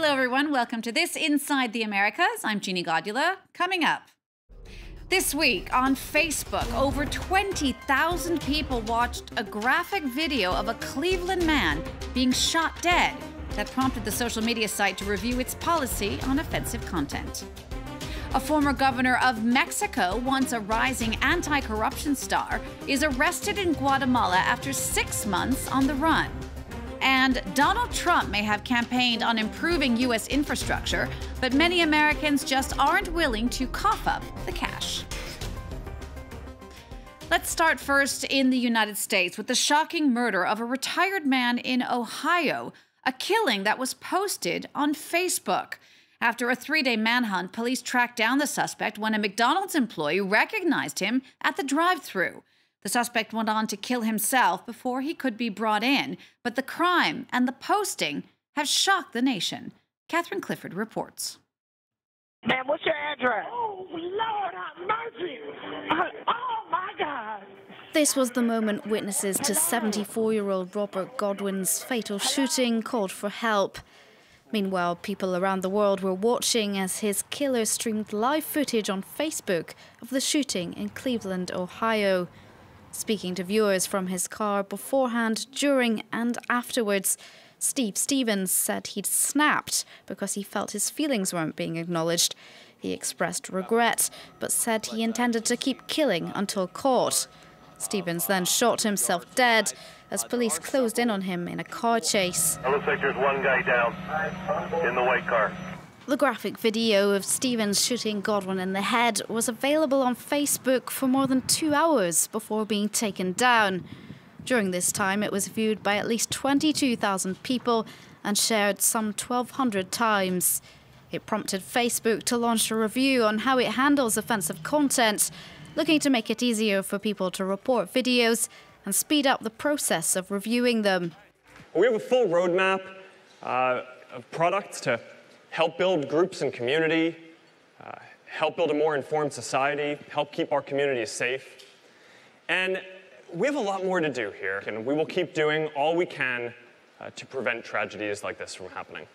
Hello everyone, welcome to this Inside the Americas. I'm Jeannie Godula. Coming up. This week on Facebook, over 20,000 people watched a graphic video of a Cleveland man being shot dead that prompted the social media site to review its policy on offensive content. A former governor of Mexico, once a rising anti-corruption star, is arrested in Guatemala after 6 months on the run. And Donald Trump may have campaigned on improving U.S. infrastructure, but many Americans just aren't willing to cough up the cash. Let's start first in the United States with the shocking murder of a retired man in Ohio, a killing that was posted on Facebook. After a 3-day manhunt, police tracked down the suspect when a McDonald's employee recognized him at the drive-thru. The suspect went on to kill himself before he could be brought in, but the crime and the posting have shocked the nation. Catherine Clifford reports. Man, what's your address? Oh, Lord, have mercy. Oh, my God. This was the moment witnesses to 74-year-old Robert Godwin's fatal shooting called for help. Meanwhile, people around the world were watching as his killer streamed live footage on Facebook of the shooting in Cleveland, Ohio. Speaking to viewers from his car beforehand, during and afterwards, Steve Stevens said he'd snapped because he felt his feelings weren't being acknowledged. He expressed regret, but said he intended to keep killing until caught. Stevens then shot himself dead as police closed in on him in a car chase. It looks like there's one guy down in the white car. The graphic video of Stevens shooting Godwin in the head was available on Facebook for more than 2 hours before being taken down. During this time, it was viewed by at least 22,000 people and shared some 1,200 times. It prompted Facebook to launch a review on how it handles offensive content, looking to make it easier for people to report videos and speed up the process of reviewing them. We have a full roadmap of products to help build groups and community, help build a more informed society, help keep our communities safe. And we have a lot more to do here, and we will keep doing all we can to prevent tragedies like this from happening.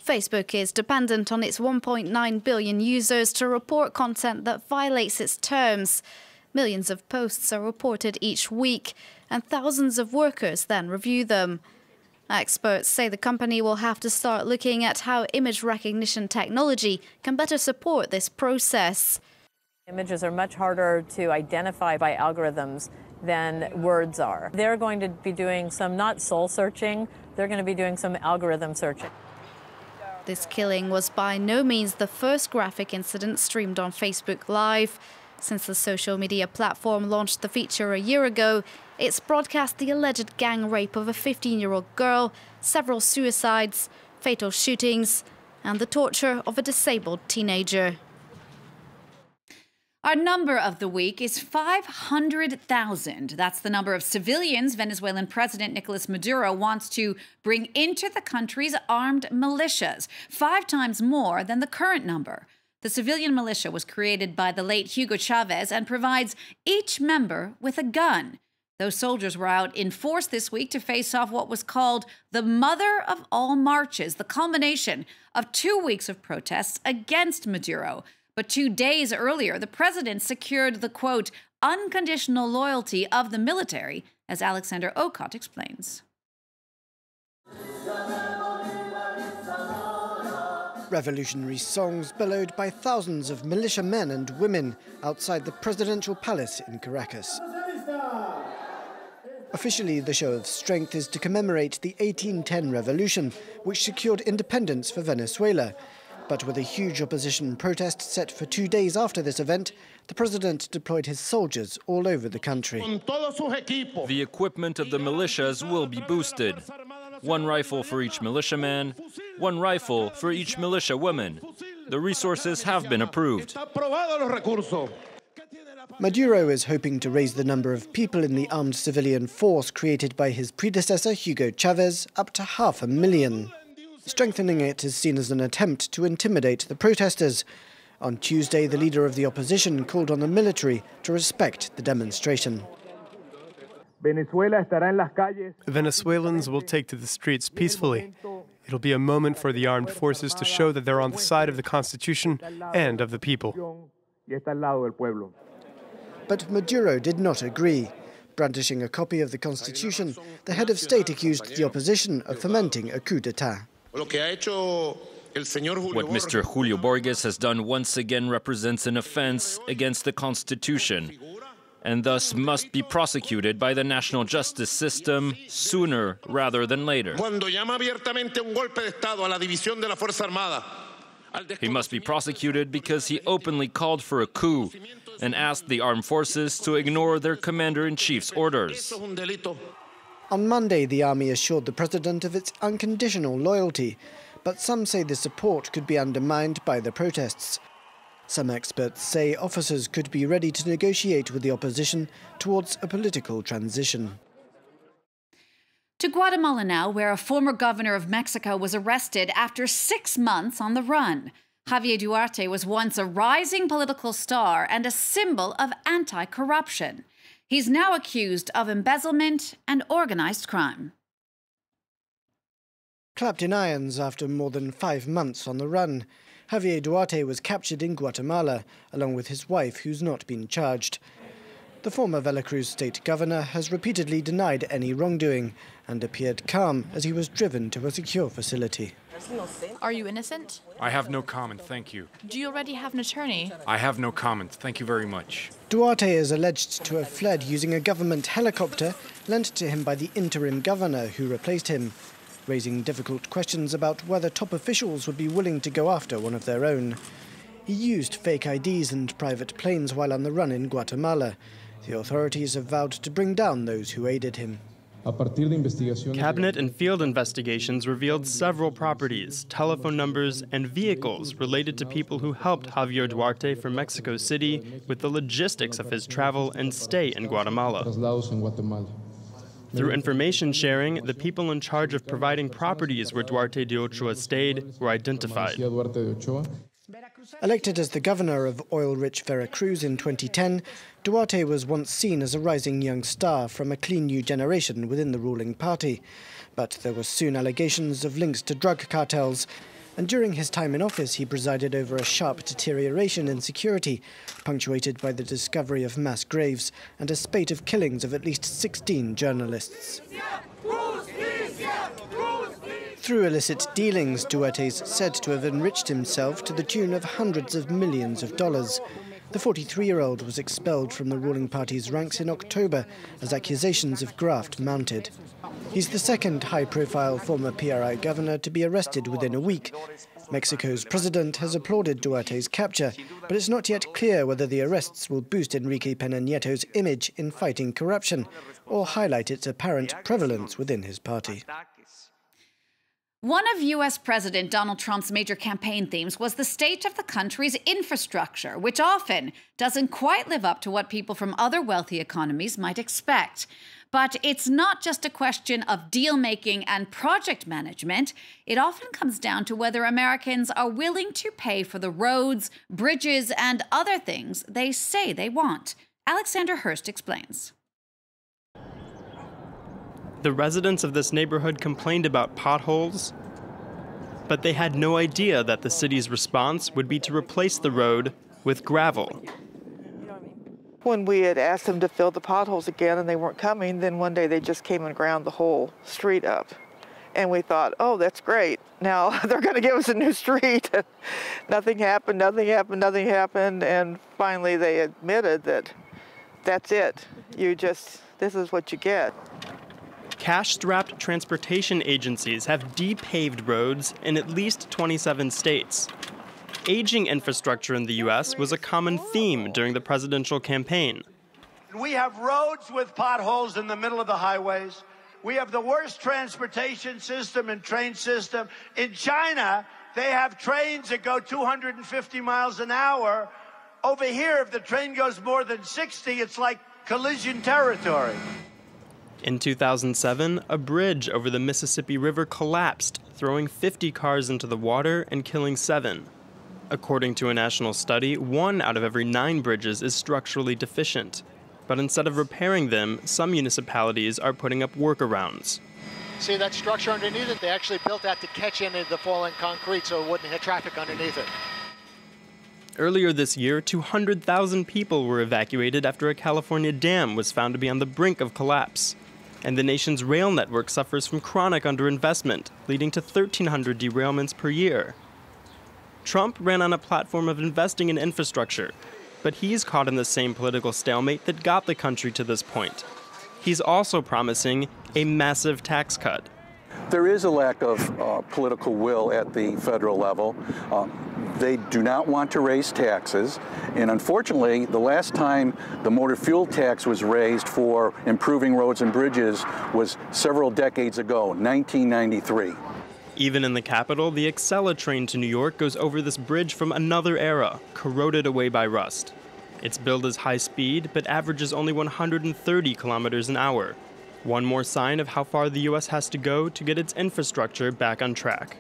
Facebook is dependent on its 1.9 billion users to report content that violates its terms. Millions of posts are reported each week, and thousands of workers then review them. Experts say the company will have to start looking at how image recognition technology can better support this process. Images are much harder to identify by algorithms than words are. They're going to be doing some not soul searching, they're going to be doing some algorithm searching. This killing was by no means the first graphic incident streamed on Facebook Live. Since the social media platform launched the feature a year ago, it's broadcast the alleged gang rape of a 15-year-old girl, several suicides, fatal shootings, and the torture of a disabled teenager. Our number of the week is 500,000. That's the number of civilians Venezuelan President Nicolas Maduro wants to bring into the country's armed militias, 5 times more than the current number. The civilian militia was created by the late Hugo Chavez and provides each member with a gun. Those soldiers were out in force this week to face off what was called the mother of all marches, the culmination of 2 weeks of protests against Maduro. But 2 days earlier, the president secured the, quote, unconditional loyalty of the military, as Alexander Okot explains. Revolutionary songs bellowed by thousands of militia men and women outside the presidential palace in Caracas. Officially, the show of strength is to commemorate the 1810 revolution, which secured independence for Venezuela. But with a huge opposition protest set for 2 days after this event, the president deployed his soldiers all over the country. The equipment of the militias will be boosted. 1 rifle for each militiaman, 1 rifle for each militia woman. The resources have been approved. Maduro is hoping to raise the number of people in the armed civilian force created by his predecessor Hugo Chavez up to 500,000. Strengthening it is seen as an attempt to intimidate the protesters. On Tuesday, the leader of the opposition called on the military to respect the demonstration. Venezuelans will take to the streets peacefully. It'll be a moment for the armed forces to show that they're on the side of the Constitution and of the people. But Maduro did not agree. Brandishing a copy of the Constitution, the head of state accused the opposition of fomenting a coup d'etat. What Mr. Julio Borges has done once again represents an offense against the Constitution, and thus must be prosecuted by the national justice system sooner rather than later. He must be prosecuted because he openly called for a coup and asked the armed forces to ignore their commander-in-chief's orders. On Monday, the army assured the president of its unconditional loyalty, but some say the support could be undermined by the protests. Some experts say officers could be ready to negotiate with the opposition towards a political transition. To Guatemala now, where a former governor of Mexico was arrested after 6 months on the run. Javier Duarte was once a rising political star and a symbol of anti-corruption. He's now accused of embezzlement and organized crime. Clapped in irons after more than 5 months on the run, Javier Duarte was captured in Guatemala, along with his wife, who's not been charged. The former Veracruz state governor has repeatedly denied any wrongdoing and appeared calm as he was driven to a secure facility. Are you innocent? I have no comment, thank you. Do you already have an attorney? I have no comment, thank you very much. Duarte is alleged to have fled using a government helicopter lent to him by the interim governor who replaced him, raising difficult questions about whether top officials would be willing to go after one of their own. He used fake IDs and private planes while on the run in Guatemala. The authorities have vowed to bring down those who aided him. Cabinet and field investigations revealed several properties, telephone numbers, and vehicles related to people who helped Javier Duarte from Mexico City with the logistics of his travel and stay in Guatemala. Through information sharing, the people in charge of providing properties where Duarte de Ochoa stayed were identified. Elected as the governor of oil-rich Veracruz in 2010, Duarte was once seen as a rising young star from a clean new generation within the ruling party. But there were soon allegations of links to drug cartels, and during his time in office he presided over a sharp deterioration in security, punctuated by the discovery of mass graves and a spate of killings of at least 16 journalists. Through illicit dealings, Duarte's said to have enriched himself to the tune of hundreds of millions of dollars. The 43-year-old was expelled from the ruling party's ranks in October as accusations of graft mounted. He's the second high-profile former PRI governor to be arrested within a week. Mexico's president has applauded Duarte's capture, but it's not yet clear whether the arrests will boost Enrique Peña Nieto's image in fighting corruption or highlight its apparent prevalence within his party. One of U.S. President Donald Trump's major campaign themes was the state of the country's infrastructure, which often doesn't quite live up to what people from other wealthy economies might expect. But it's not just a question of deal-making and project management. It often comes down to whether Americans are willing to pay for the roads, bridges, and other things they say they want. Alexander Hurst explains. The residents of this neighborhood complained about potholes, but they had no idea that the city's response would be to replace the road with gravel. When we had asked them to fill the potholes again and they weren't coming, then one day they just came and ground the whole street up. And we thought, oh, that's great. Now they're going to give us a new street. Nothing happened, nothing happened, nothing happened. And finally they admitted that that's it. This is what you get. Cash-strapped transportation agencies have de-paved roads in at least 27 states. Aging infrastructure in the U.S. was a common theme during the presidential campaign. We have roads with potholes in the middle of the highways. We have the worst transportation system and train system. In China, they have trains that go 250 miles an hour. Over here, if the train goes more than 60, it's like collision territory. In 2007, a bridge over the Mississippi River collapsed, throwing 50 cars into the water and killing 7. According to a national study, 1 out of every 9 bridges is structurally deficient. But instead of repairing them, some municipalities are putting up workarounds. See that structure underneath it? They actually built that to catch any of the falling concrete so it wouldn't hit traffic underneath it. Earlier this year, 200,000 people were evacuated after a California dam was found to be on the brink of collapse. And the nation's rail network suffers from chronic underinvestment, leading to 1,300 derailments per year. Trump ran on a platform of investing in infrastructure, but he's caught in the same political stalemate that got the country to this point. He's also promising a massive tax cut. There is a lack of political will at the federal level. They do not want to raise taxes. And unfortunately, the last time the motor fuel tax was raised for improving roads and bridges was several decades ago, 1993. Even in the capital, the Excella train to New York goes over this bridge from another era, corroded away by rust. Its build is high speed, but averages only 130 kilometers an hour. One more sign of how far the U.S. has to go to get its infrastructure back on track.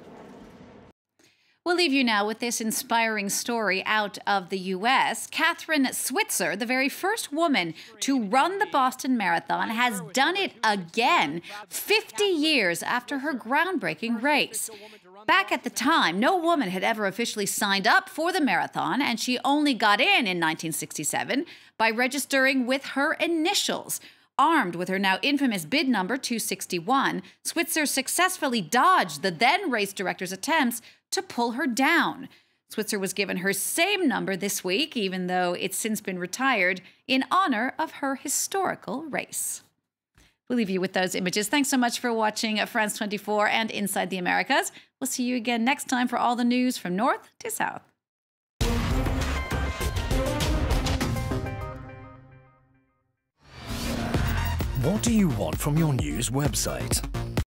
We'll leave you now with this inspiring story out of the U.S. Catherine Switzer, the very first woman to run the Boston Marathon, has done it again 50 years after her groundbreaking race. Back at the time, no woman had ever officially signed up for the marathon, and she only got in 1967 by registering with her initials. Armed with her now infamous bid number 261, Switzer successfully dodged the then race director's attempts to pull her down. Switzer was given her same number this week, even though it's since been retired, in honor of her historical race. We'll leave you with those images. Thanks so much for watching France 24 and Inside the Americas. We'll see you again next time for all the news from north to south. What do you want from your news website?